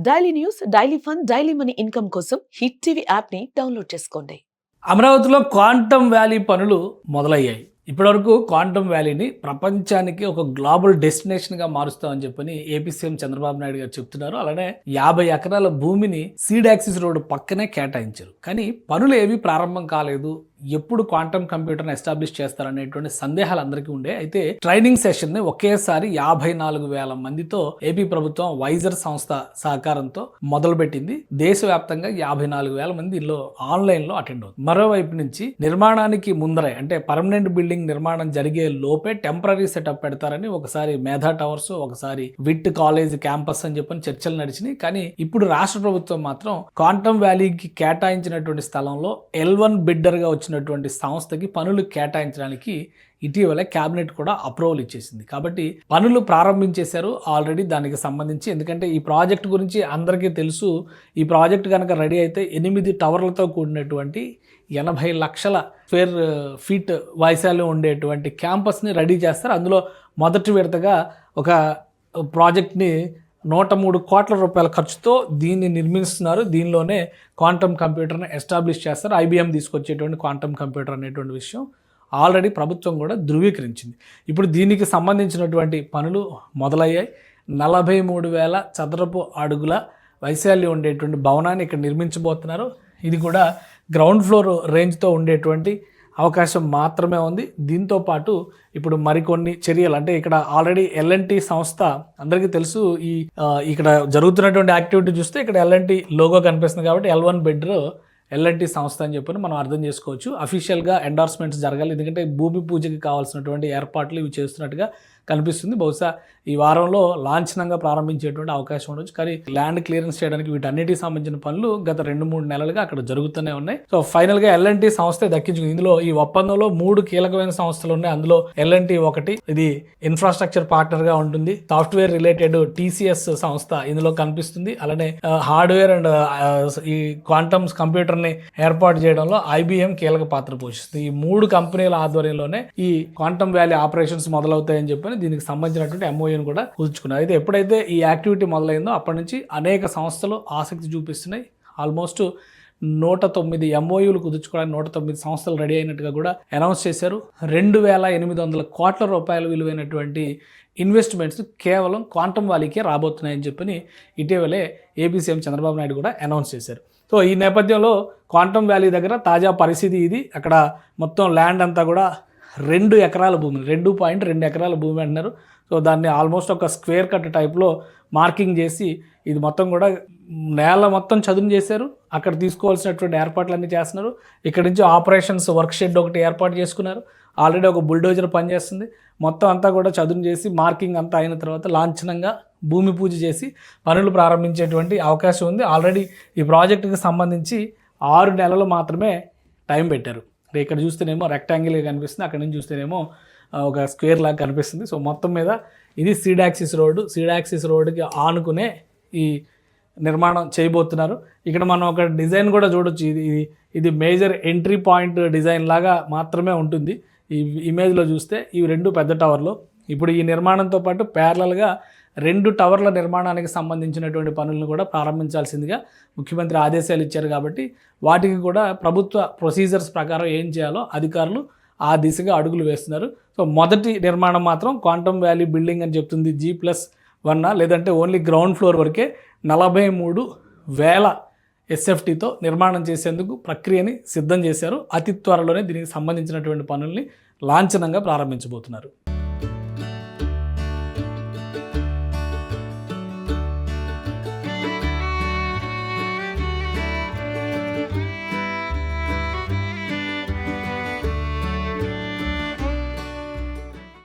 Daily news, daily fun, daily money income కోసం hit TV app ని download చేసుకోండి. అమరావతిలో క్వాంటమ్ వ్యాలీ పనులు మొదలయ్యాయి. ఇప్పటివరకు క్వాంటమ్ వ్యాలీని ప్రపంచానికి ఒక గ్లోబల్ డెస్టినేషన్గా మారుస్తామని చెప్పని ఏపీ సీఎం చంద్రబాబు నాయుడు గారు చెప్తున్నారు. అలానే 50 ఎకరాల భూమిని సీడ్ యాక్సిస్ రోడ్డు పక్కనే కేటాయించారు. కానీ పనులు ఏవి ప్రారంభం కాలేదు. ఎప్పుడు క్వాంటమ్ కంప్యూటర్ని ఎస్టాబ్లిష్ చేస్తారనేటువంటి సందేహాలు అందరికీ ఉండే. అయితే ట్రైనింగ్ సెషన్ ని ఒకేసారి 54,000 మందితో ఏపీ ప్రభుత్వం వైజర్ సంస్థ సహకారంతో మొదలుపెట్టింది. దేశవ్యాప్తంగా 54,000 మంది ఇందులో ఆన్లైన్ లో అటెండ్ అవుతుంది. మరోవైపు నుంచి నిర్మాణానికి ముందరే అంటే పర్మనెంట్ బిల్డింగ్ నిర్మాణం జరిగే లోపే టెంపరీ సెటప్ పెడతారని ఒకసారి మేధా టవర్స్, ఒకసారి విట్ కాలేజ్ క్యాంపస్ అని చెప్పని చర్చలు నడిచినాయి. కానీ ఇప్పుడు రాష్ట్ర ప్రభుత్వం మాత్రం క్వాంటమ్ వ్యాలీకి కేటాయించినటువంటి స్థలంలో L1 బిడ్డర్ గా వచ్చినటువంటి సంస్థకి పనులు కేటాయించడానికి ఇటీవల కేబినెట్ కూడా అప్రూవల్ ఇచ్చేసింది. కాబట్టి పనులు ప్రారంభించేశారు ఆల్రెడీ దానికి సంబంధించి. ఎందుకంటే ఈ ప్రాజెక్ట్ గురించి అందరికీ తెలుసు. ఈ ప్రాజెక్ట్ కనుక రెడీ అయితే 8 టవర్లతో కూడినటువంటి 80 లక్షల స్క్వేర్ ఫీట్ వైశాల్యం ఉండేటువంటి క్యాంపస్ని రెడీ చేస్తారు. అందులో మొదటి విడతగా ఒక ప్రాజెక్ట్ని 103 కోట్ల రూపాయల ఖర్చుతో దీన్ని నిర్మిస్తున్నారు. దీనిలోనే క్వాంటమ్ కంప్యూటర్ని ఎస్టాబ్లిష్ చేస్తారు. IBM తీసుకొచ్చేటువంటి క్వాంటమ్ కంప్యూటర్ అనేటువంటి విషయం ఆల్రెడీ ప్రభుత్వం కూడా ధృవీకరించింది. ఇప్పుడు దీనికి సంబంధించినటువంటి పనులు మొదలయ్యాయి. 43,000 చదరపు అడుగుల వైశాల్యం ఉండేటువంటి భవనాన్ని ఇక్కడ నిర్మించబోతున్నారు. ఇది కూడా గ్రౌండ్ ఫ్లోర్ రేంజ్తో ఉండేటువంటి అవకాశం మాత్రమే ఉంది. దీంతో పాటు ఇప్పుడు మరికొన్ని చర్యలు అంటే ఇక్కడ ఆల్రెడీ L&T సంస్థ అందరికీ తెలుసు. ఇక్కడ జరుగుతున్నటువంటి యాక్టివిటీ చూస్తే ఇక్కడ L&T లోగో కనిపిస్తుంది కాబట్టి L1 బిడ్డర్ L&T సంస్థ అని చెప్పని మనం అర్థం చేసుకోవచ్చు. అఫీషియల్గా ఎండార్స్మెంట్స్ జరగాలి. ఎందుకంటే భూమి పూజకి కావాల్సినటువంటి ఏర్పాట్లు ఇవి చేస్తున్నట్టుగా కనిపిస్తుంది. బహుశా ఈ వారంలో లాంఛనంగా ప్రారంభించేటువంటి అవకాశం ఉండొచ్చు. కానీ ల్యాండ్ క్లియరెన్స్ చేయడానికి వీటన్నిటికి సంబంధించిన పనులు గత 2-3 నెలలుగా అక్కడ జరుగుతూనే ఉన్నాయి. సో ఫైనల్గా L&T సంస్థ దక్కించుకుంది. ఇందులో ఈ ఒప్పందంలో 3 కీలకమైన సంస్థలు ఉన్నాయి. అందులో L&T ఒకటి, ఇది ఇన్ఫ్రాస్ట్రక్చర్ పార్ట్నర్గా ఉంటుంది. సాఫ్ట్వేర్ రిలేటెడ్ TCS సంస్థ ఇందులో కనిపిస్తుంది. అలానే హార్డ్వేర్ అండ్ ఈ క్వాంటమ్ కంప్యూటర్ని ఏర్పాటు చేయడంలో IBM కీలక పాత్ర పోషిస్తుంది. ఈ 3 కంపెనీల ఆధ్వర్యంలోనే ఈ క్వాంటమ్ వ్యాలీ ఆపరేషన్స్ మొదలవుతాయని చెప్పని దీనికి సంబంధించినటువంటి MOUని కూడా కుదుర్చుకున్నారు. అయితే ఎప్పుడైతే ఈ యాక్టివిటీ మొదలైందో అప్పటి నుంచి అనేక సంస్థలు ఆసక్తి చూపిస్తున్నాయి. ఆల్మోస్ట్ 109 MOUలు కుదుర్చుకోవడానికి 109 సంస్థలు రెడీ అయినట్టుగా కూడా అనౌన్స్ చేశారు. 2,800 కోట్ల రూపాయలు విలువైనటువంటి ఇన్వెస్ట్మెంట్స్ కేవలం క్వాంటమ్ వ్యాలీకే రాబోతున్నాయని చెప్పని ఇటీవలే ఏపీ సీఎం చంద్రబాబు నాయుడు కూడా అనౌన్స్ చేశారు. సో ఈ నేపథ్యంలో క్వాంటమ్ వ్యాలీ దగ్గర తాజా పరిస్థితి ఇది. అక్కడ మొత్తం ల్యాండ్ అంతా కూడా 2 ఎకరాల భూమి, 2.2 ఎకరాల భూమి అంటున్నారు. సో దాన్ని ఆల్మోస్ట్ ఒక స్క్వేర్ కట్ టైప్లో మార్కింగ్ చేసి ఇది మొత్తం కూడా నేల మొత్తం చదును చేశారు. అక్కడ తీసుకోవాల్సినటువంటి ఏర్పాట్లన్నీ చేస్తున్నారు. ఇక్కడ నుంచి ఆపరేషన్స్ వర్క్ షెడ్ ఒకటి ఏర్పాటు చేసుకున్నారు. ఆల్రెడీ ఒక బుల్డోజర్ పనిచేస్తుంది. మొత్తం అంతా కూడా చదును చేసి మార్కింగ్ అంతా అయిన తర్వాత లాంఛనంగా భూమి పూజ చేసి పనులు ప్రారంభించేటువంటి అవకాశం ఉంది. ఆల్రెడీ ఈ ప్రాజెక్టుకి సంబంధించి 6 నెలలు మాత్రమే టైం పెట్టారు. ఇక్కడ చూస్తేనేమో రెక్టాంగిల్గా కనిపిస్తుంది, అక్కడ నుంచి చూస్తేనేమో ఒక స్క్వేర్ లాగా కనిపిస్తుంది. సో మొత్తం మీద ఇది seed axis road. Seed axis రోడ్డుకి ఆనుకునే ఈ నిర్మాణం చేయబోతున్నారు. ఇక్కడ మనం ఒక డిజైన్ కూడా చూడొచ్చు. ఇది మేజర్ ఎంట్రీ పాయింట్ డిజైన్ లాగా మాత్రమే ఉంటుంది. ఈ ఇమేజ్లో చూస్తే ఇవి 2 పెద్ద టవర్లు. ఇప్పుడు ఈ నిర్మాణంతో పాటు ప్యారలల్గా 2 టవర్ల నిర్మాణానికి సంబంధించినటువంటి పనులను కూడా ప్రారంభించాల్సిందిగా ముఖ్యమంత్రి ఆదేశాలు ఇచ్చారు. కాబట్టి వాటికి కూడా ప్రభుత్వ ప్రొసీజర్స్ ప్రకారం ఏం చేయాలో అధికారులు ఆ దిశగా అడుగులు వేస్తున్నారు. సో మొదటి నిర్మాణం మాత్రం క్వాంటమ్ వ్యాలీ బిల్డింగ్ అని చెప్తుంది. G+1 లేదంటే ఓన్లీ గ్రౌండ్ ఫ్లోర్ వరకే 43,000 SFTతో నిర్మాణం చేసేందుకు ప్రక్రియని సిద్ధం చేశారు. అతి త్వరలోనే దీనికి సంబంధించినటువంటి పనుల్ని లాంఛనంగా ప్రారంభించబోతున్నారు.